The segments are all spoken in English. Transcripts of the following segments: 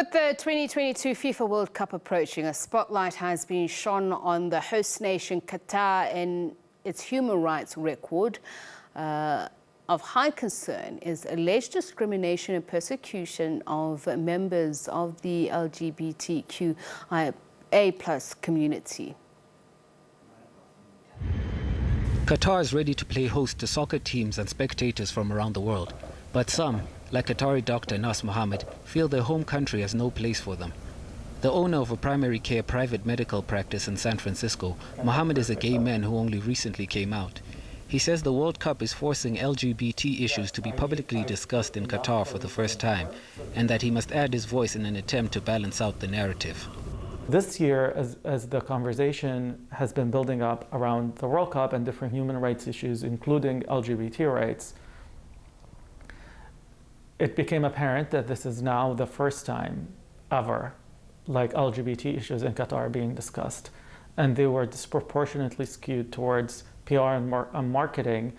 With the 2022 FIFA World Cup approaching, a spotlight has been shone on the host nation Qatar and its human rights record. Of high concern is alleged discrimination and persecution of members of the LGBTQIA+ community. Qatar is ready to play host to soccer teams and spectators from around the world. But some, like Qatari doctor Nas Mohammed, feel their home country has no place for them. The owner of a primary care private medical practice in San Francisco, Mohammed is a gay man who only recently came out. He says the World Cup is forcing LGBT issues to be publicly discussed in Qatar for the first time, and that he must add his voice in an attempt to balance out the narrative. This year, as the conversation has been building up around the World Cup and different human rights issues, including LGBT rights, it became apparent that this is now the first time ever like LGBT issues in Qatar are being discussed. And they were disproportionately skewed towards PR and marketing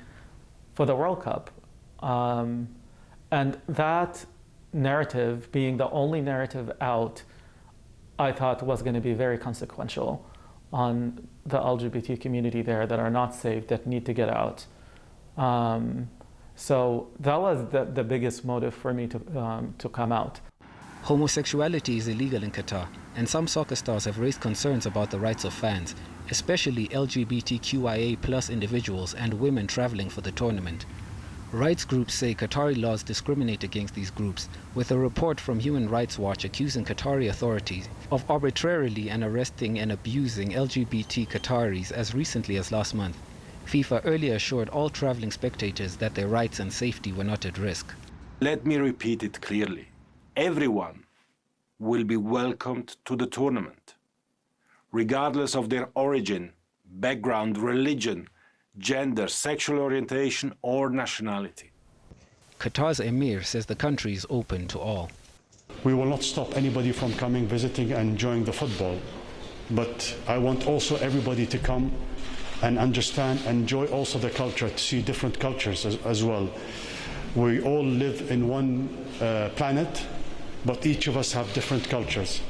for the World Cup. And that narrative, being the only narrative out, I thought was going to be very consequential on the LGBT community there that are not safe, that need to get out. So that was the biggest motive for me to come out. Homosexuality is illegal in Qatar, and some soccer stars have raised concerns about the rights of fans, especially LGBTQIA+ individuals and women traveling for the tournament. Rights groups say Qatari laws discriminate against these groups, with a report from Human Rights Watch accusing Qatari authorities of arbitrarily arresting and abusing LGBT Qataris as recently as last month. FIFA earlier assured all traveling spectators that their rights and safety were not at risk. Let me repeat it clearly. Everyone will be welcomed to the tournament, regardless of their origin, background, religion, gender, sexual orientation, or nationality. Qatar's emir says the country is open to all. We will not stop anybody from coming, visiting, and enjoying the football. But I want also everybody to come and understand, enjoy also the culture, to see different cultures as well. We all live in one planet, but each of us have different cultures.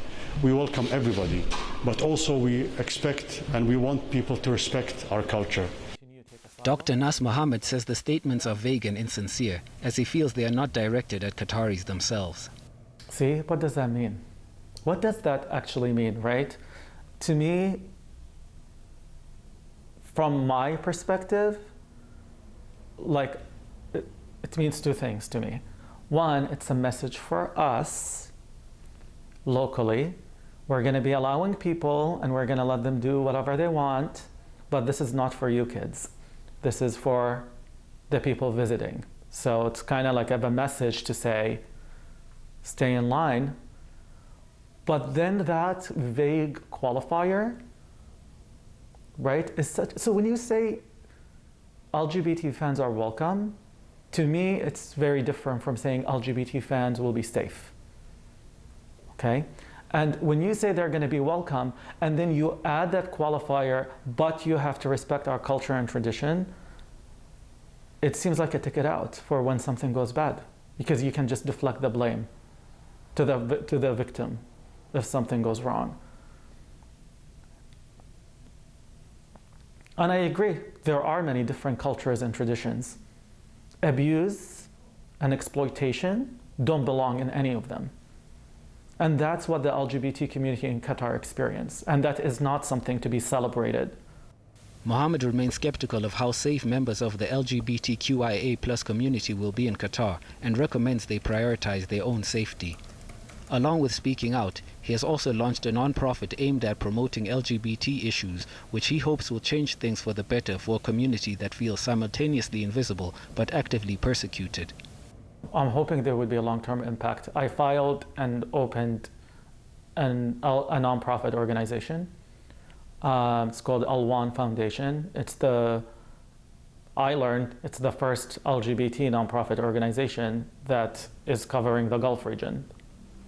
We welcome everybody, but also we expect and we want people to respect our culture. Dr. Nas Mohammed says the statements are vague and insincere, as he feels they are not directed at Qataris themselves. See, what does that mean? What does that actually mean, right? To me, from my perspective, like, it means two things to me. One, it's a message for us locally. We're going to be allowing people and we're going to let them do whatever they want, but this is not for you kids. This is for the people visiting. So it's kind of like a message to say, stay in line. But then that vague qualifier, right, is such, so when you say LGBT fans are welcome, to me it's very different from saying LGBT fans will be safe. Okay? And when you say they're going to be welcome, and then you add that qualifier, but you have to respect our culture and tradition, it seems like a ticket out for when something goes bad, because you can just deflect the blame to the victim if something goes wrong. And I agree, there are many different cultures and traditions. Abuse and exploitation don't belong in any of them. And that's what the LGBT community in Qatar experience, and that is not something to be celebrated. Mohammed remains skeptical of how safe members of the LGBTQIA+ community will be in Qatar and recommends they prioritize their own safety. Along with speaking out, he has also launched a non-profit aimed at promoting LGBT issues, which he hopes will change things for the better for a community that feels simultaneously invisible but actively persecuted. I'm hoping there would be a long-term impact. I filed and opened a non-profit organization. It's called Al-Wan Foundation. I learned it's the first LGBT non-profit organization that is covering the Gulf region.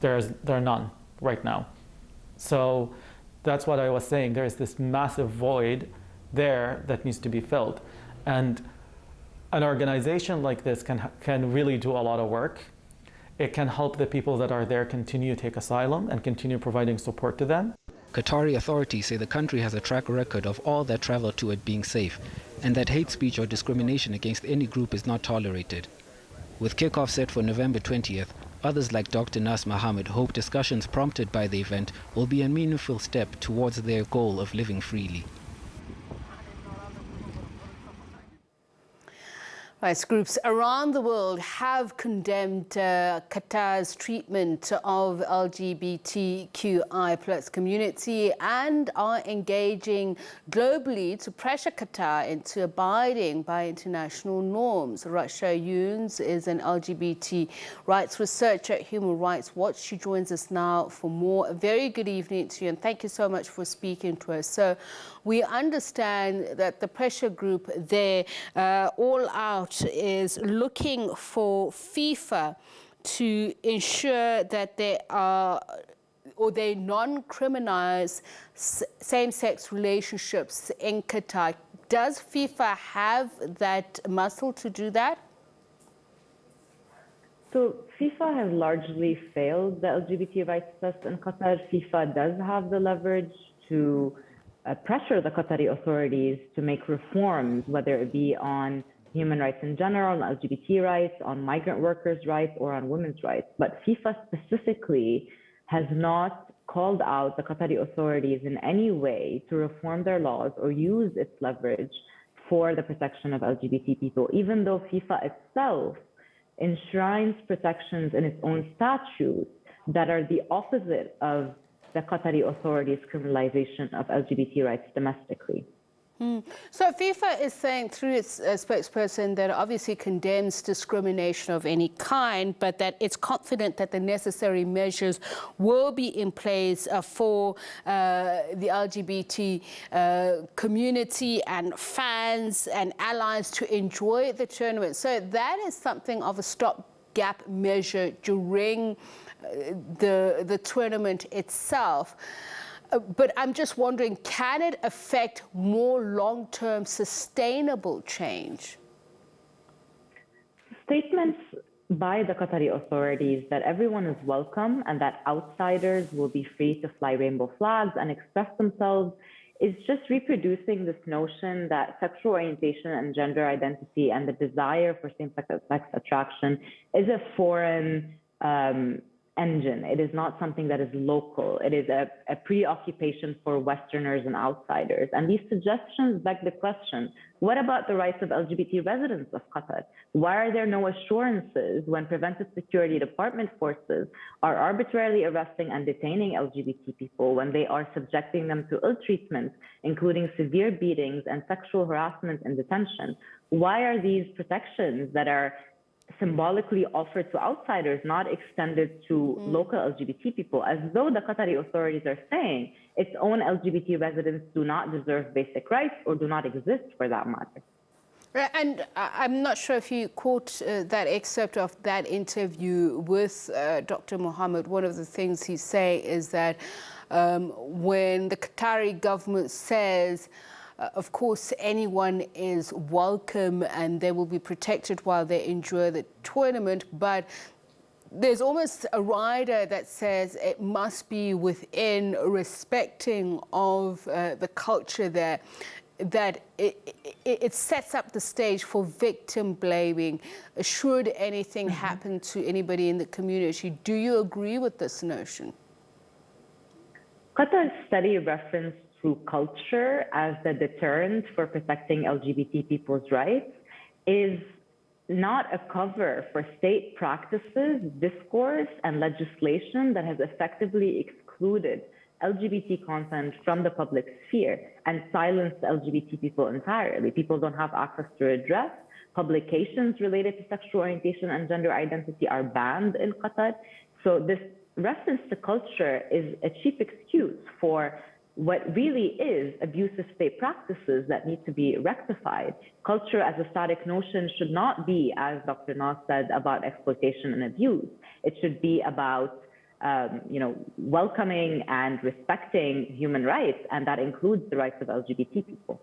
There are none right now. So that's what I was saying. There is this massive void there that needs to be filled. And an organization like this can really do a lot of work It can help the people that are there continue to take asylum and continue providing support to them. Qatari authorities say the country has a track record of all that travel to it being safe, and that hate speech or discrimination against any group is not tolerated. With kickoff set for November 20th, others like Dr. Nas Mohammed hope discussions prompted by the event will be a meaningful step towards their goal of living freely. Rights groups around the world have condemned Qatar's treatment of LGBTQI+ community and are engaging globally to pressure Qatar into abiding by international norms. Rasha Younes is an LGBT rights researcher at Human Rights Watch. She joins us now for more. A very good evening to you, and thank you so much for speaking to us. So we understand that the pressure group there, All Out, is looking for FIFA to ensure that they non-criminalize same-sex relationships in Qatar. Does FIFA have that muscle to do that? So FIFA has largely failed the LGBT rights test in Qatar. FIFA does have the leverage to pressure the Qatari authorities to make reforms, whether it be on human rights in general, on LGBT rights, on migrant workers' rights, or on women's rights. But FIFA specifically has not called out the Qatari authorities in any way to reform their laws or use its leverage for the protection of LGBT people, even though FIFA itself enshrines protections in its own statutes that are the opposite of the Qatari authorities' criminalization of LGBT rights domestically. So FIFA is saying through its spokesperson that it obviously condemns discrimination of any kind, but that it's confident that the necessary measures will be in place for the LGBT community and fans and allies to enjoy the tournament. So that is something of a stopgap measure during the tournament itself. But I'm just wondering, can it affect more long-term sustainable change? Statements by the Qatari authorities that everyone is welcome and that outsiders will be free to fly rainbow flags and express themselves is just reproducing this notion that sexual orientation and gender identity and the desire for same-sex attraction is a foreign engine. It is not something that is local. It is a preoccupation for Westerners and outsiders. And these suggestions beg the question, what about the rights of LGBT residents of Qatar? Why are there no assurances when preventive security department forces are arbitrarily arresting and detaining LGBT people when they are subjecting them to ill treatment, including severe beatings and sexual harassment in detention? Why are these protections that are symbolically offered to outsiders not extended to local LGBT people, as though the Qatari authorities are saying its own LGBT residents do not deserve basic rights or do not exist for that matter? And I'm not sure if you caught that excerpt of that interview with Dr. Mohammed. One of the things he say is that when the Qatari government says of course, anyone is welcome and they will be protected while they enjoy the tournament, but there's almost a rider that says it must be within respecting of the culture there, that it sets up the stage for victim blaming should anything happen to anybody in the community. Do you agree with this notion? Qatar's study referenced through culture as the deterrent for protecting LGBT people's rights is not a cover for state practices, discourse, and legislation that has effectively excluded LGBT content from the public sphere and silenced LGBT people entirely. People don't have access to redress. Publications related to sexual orientation and gender identity are banned in Qatar. So this reference to culture is a cheap excuse for what really is abusive state practices that need to be rectified. Culture as a static notion should not be, as Dr. Nas said, about exploitation and abuse. It should be about welcoming and respecting human rights, and that includes the rights of LGBT people.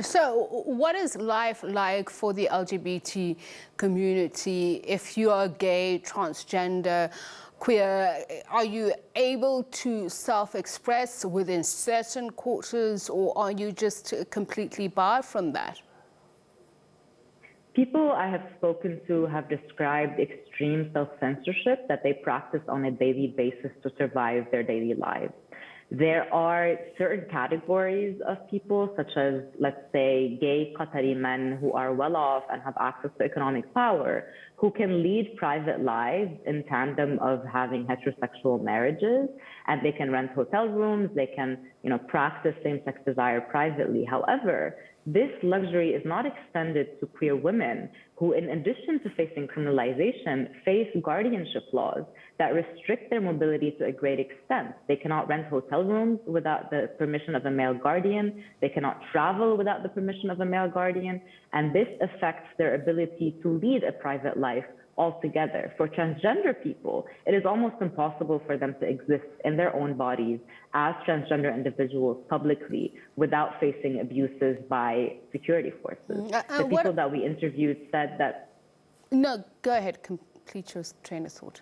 So what is life like for the LGBT community? If you are gay, transgender, queer, are you able to self-express within certain quarters, or are you just completely barred from that? People I have spoken to have described extreme self-censorship that they practice on a daily basis to survive their daily lives. There are certain categories of people, such as, let's say, gay Qatari men who are well off and have access to economic power, who can lead private lives in tandem of having heterosexual marriages, and they can rent hotel rooms, they can, practice same-sex desire privately. However, this luxury is not extended to queer women who, in addition to facing criminalization, face guardianship laws that restrict their mobility to a great extent. They cannot rent hotel rooms without the permission of a male guardian. They cannot travel without the permission of a male guardian. And this affects their ability to lead a private life altogether. For transgender people, it is almost impossible for them to exist in their own bodies as transgender individuals publicly without facing abuses by security forces. The people that we interviewed said that... No, go ahead, complete your train of thought.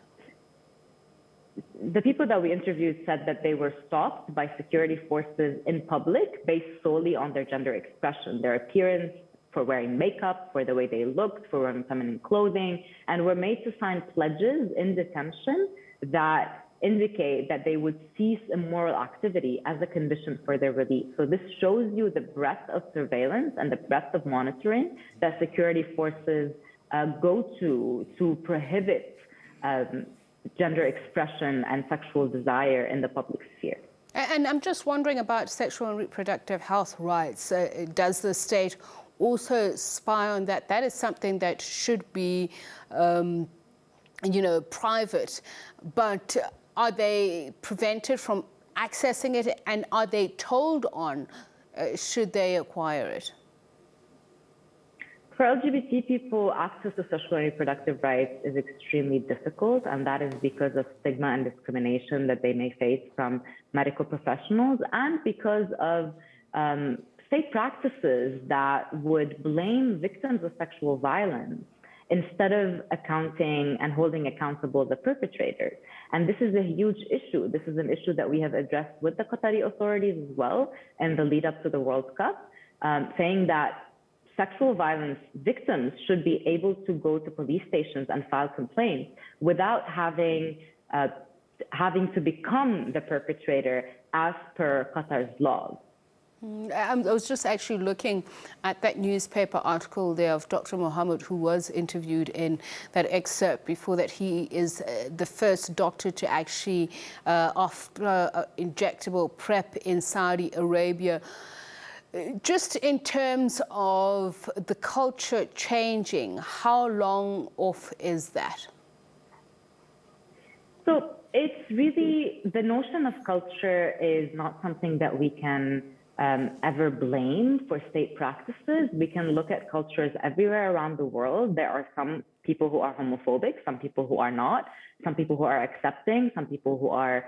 The people that we interviewed said that they were stopped by security forces in public based solely on their gender expression, their appearance, for wearing makeup, for the way they looked, for wearing feminine clothing, and were made to sign pledges in detention that indicate that they would cease immoral activity as a condition for their release. So this shows you the breadth of surveillance and the breadth of monitoring that security forces go to prohibit gender expression and sexual desire in the public sphere. And I'm just wondering about sexual and reproductive health rights. Does the state also spy on that? That is something that should be, private. But are they prevented from accessing it, and are they told on should they acquire it? For LGBT people, access to sexual and reproductive rights is extremely difficult, and that is because of stigma and discrimination that they may face from medical professionals, and because of state practices that would blame victims of sexual violence instead of accounting and holding accountable the perpetrators. And this is a huge issue. This is an issue that we have addressed with the Qatari authorities as well in the lead up to the World Cup, saying that sexual violence victims should be able to go to police stations and file complaints without having to become the perpetrator as per Qatar's laws. I was just actually looking at that newspaper article there of Dr. Mohammed, who was interviewed in that excerpt before that. He is the first doctor to actually offer injectable PrEP in Saudi Arabia. Just in terms of the culture changing, how long off is that? So it's really, the notion of culture is not something that we can ever blame for state practices. We can look at cultures everywhere around the world. There are some people who are homophobic, some people who are not, some people who are accepting, some people who are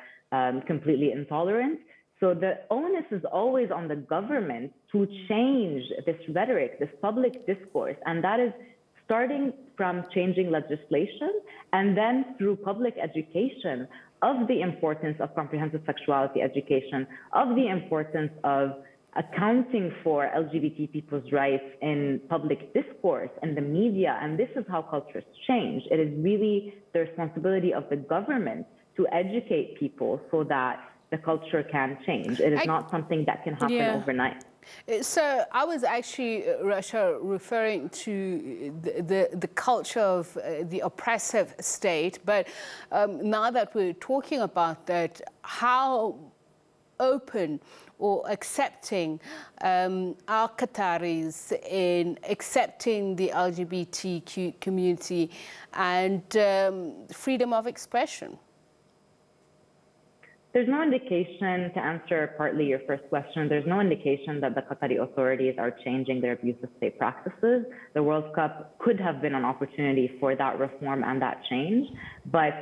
completely intolerant. So the onus is always on the government to change this rhetoric, this public discourse, and that is starting from changing legislation and then through public education of the importance of comprehensive sexuality education, of the importance of accounting for LGBT people's rights in public discourse and the media. And this is how cultures change. It is really the responsibility of the government to educate people so that the culture can change. It is not something that can happen overnight. So I was actually, Rasha, referring to the culture of the oppressive state, but now that we're talking about that, how open or accepting are Qataris in accepting the LGBTQ community and freedom of expression? There's no indication, to answer partly your first question, there's no indication that the Qatari authorities are changing their abusive state practices. The World Cup could have been an opportunity for that reform and that change, but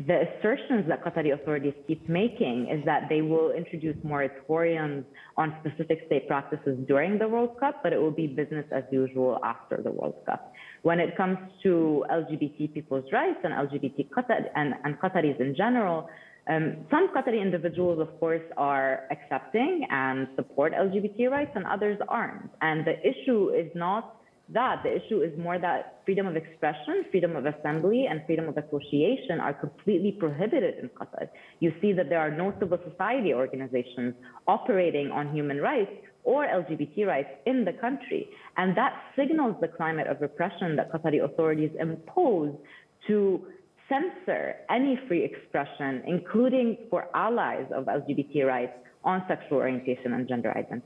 the assertions that Qatari authorities keep making is that they will introduce moratoriums on specific state practices during the World Cup, but it will be business as usual after the World Cup. When it comes to LGBT people's rights and LGBT and Qataris in general, some Qatari individuals, of course, are accepting and support LGBT rights and others aren't. And the issue is not that. The issue is more that freedom of expression, freedom of assembly, and freedom of association are completely prohibited in Qatar. You see that there are no civil society organizations operating on human rights or LGBT rights in the country. And that signals the climate of repression that Qatari authorities impose to censor any free expression, including for allies of LGBT rights on sexual orientation and gender identity.